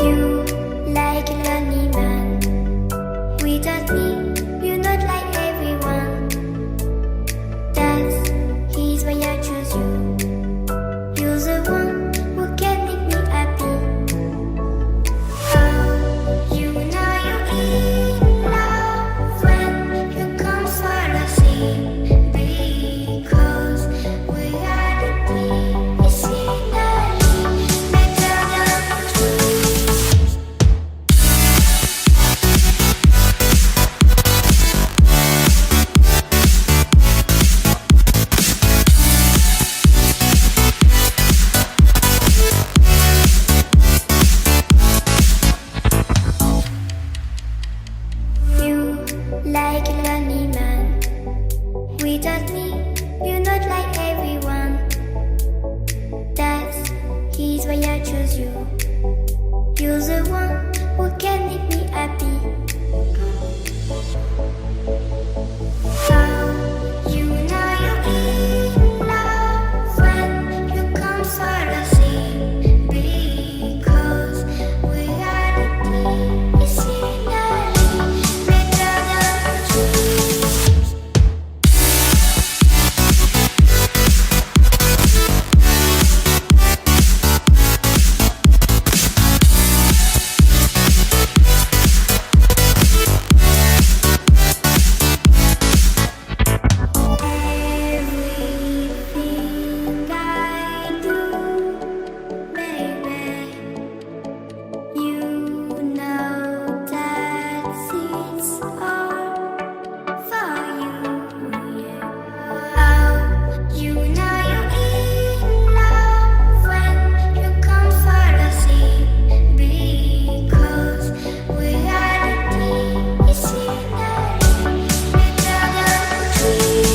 You like a lonely man. Without me, you're not like everyone. That's he's why I choose you. You're the one who can make me happy. Oh, you know you're in love when you come for the sea. Because reality is finally better than dreams. You like a lonely man. Without me, you're not like everyone. That's he's why I choose you. You're the one who can make me happy. Oh, you know you're in love when you come for the sea. Because reality is finally better than dreams. Everything I do, baby, you know that it's all for you, yeah. Oh, you know you're in love when you come for the sea. Because reality is finally better than dreams.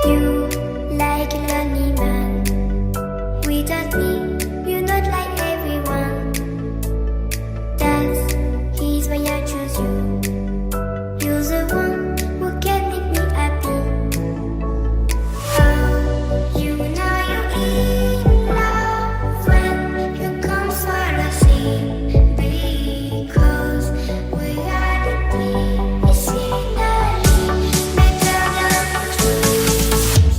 You like a lonely man. Without me, you're not like everyone. That's he's why I choose you. You're the one who can make me happy. Oh, you know you're in love when you come for the sea. Because reality is finally better than dreams.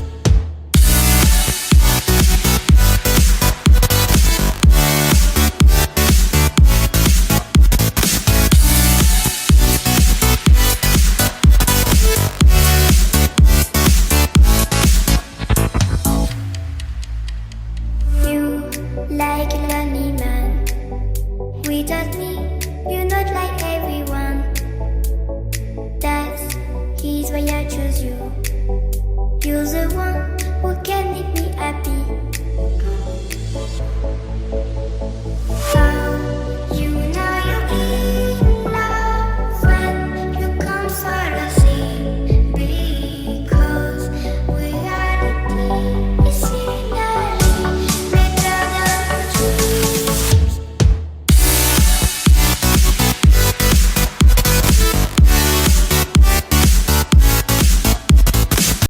You like a lonely man. Without me, you're not like everyone. That's he's why I choose you.